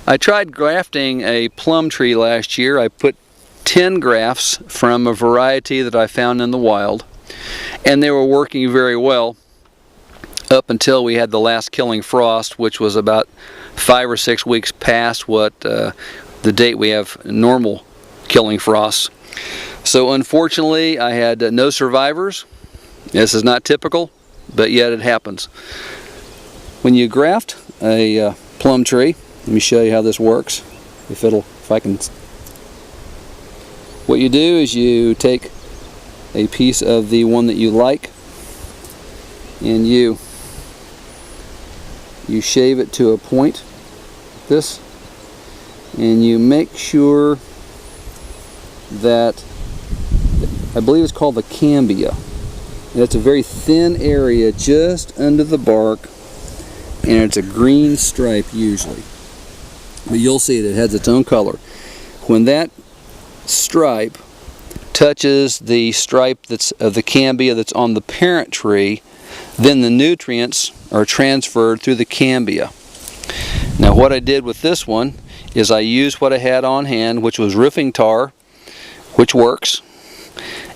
I tried grafting a plum tree last year. I put 10 grafts from a variety that I found in the wild, and they were working very well up until we had the last killing frost, which was about 5 or 6 weeks past what the date we have normal killing frosts. So unfortunately I had no survivors. This is not typical, but yet it happens. When you graft a plum tree, let me show you how this works. If I can. What you do is you take a piece of the one that you like, and you shave it to a point like this, and you make sure that, I believe it's called the cambia, and it's a very thin area just under the bark, and it's a green stripe usually, but you'll see that it has its own color. When that stripe touches the stripe that's of the cambia that's on the parent tree, then the nutrients are transferred through the cambia. Now what I did with this one is I used what I had on hand, which was roofing tar, which works,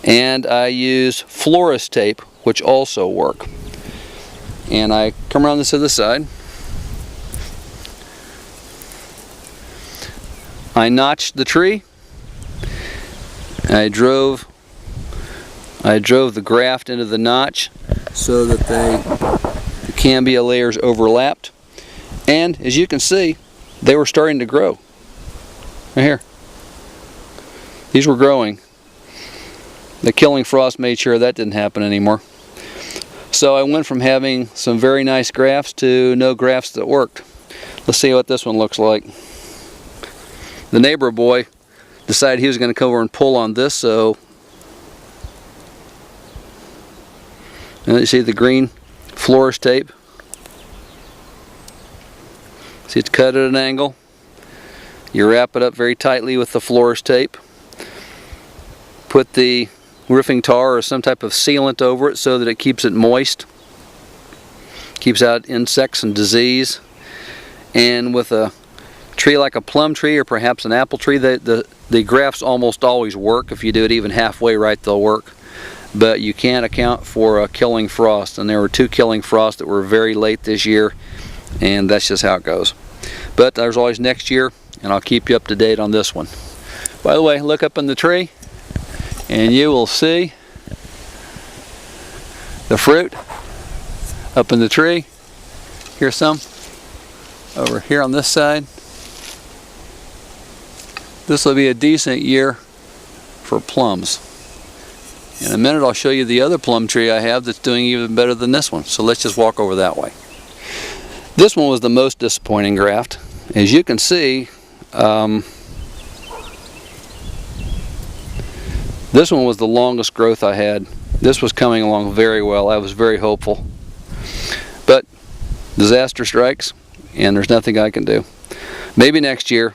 and I used florist tape, which also work. And I come around this other side. I notched the tree. I drove the graft into the notch so that the cambia layers overlapped, and as you can see, they were starting to grow. Right here. These were growing. The killing frost made sure that didn't happen anymore. So I went from having some very nice grafts to no grafts that worked. Let's see what this one looks like. The neighbor boy decided he was going to come over and pull on this, so and you see the green florist tape. See, it's cut at an angle. You wrap it up very tightly with the florist tape. Put the roofing tar or some type of sealant over it so that it keeps it moist, keeps out insects and disease. And with a tree like a plum tree or perhaps an apple tree, the grafts almost always work. If you do it even halfway right, they'll work. But you can't account for a killing frost, and there were 2 killing frosts that were very late this year, and that's just how it goes. But there's always next year, and I'll keep you up to date on this one. By the way, look up in the tree and you will see the fruit up in the tree. Here's some over here on this side. This will be a decent year for plums. In a minute I'll show you the other plum tree I have that's doing even better than this one. So let's just walk over that way. This one was the most disappointing graft. As you can see, this one was the longest growth I had. This was coming along very well. I was very hopeful. But disaster strikes, and there's nothing I can do. Maybe next year.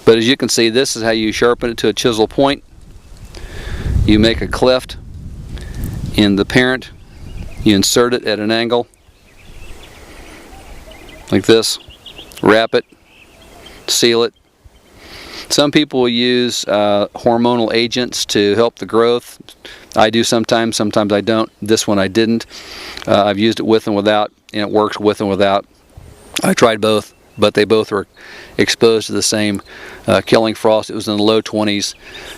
But as you can see, this is how you sharpen it to a chisel point. You make a cleft in the parent. You insert it at an angle, like this. Wrap it, seal it. Some people will use hormonal agents to help the growth. I do sometimes I don't. This one I didn't. I've used it with and without, and it works with and without. I tried both, but they both were exposed to the same killing frost. It was in the low 20s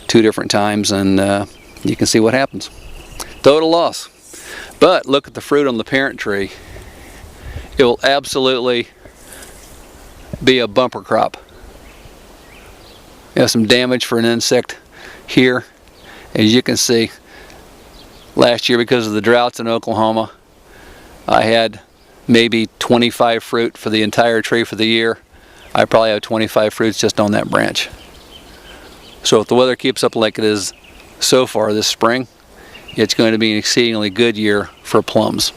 2 different times, and you can see what happens. Total loss. But look at the fruit on the parent tree. It will absolutely be a bumper crop. You have some damage for an insect here. As you can see, last year because of the droughts in Oklahoma, I had maybe 25 fruit for the entire tree for the year. I probably have 25 fruits just on that branch. So if the weather keeps up like it is so far this spring, it's going to be an exceedingly good year for plums.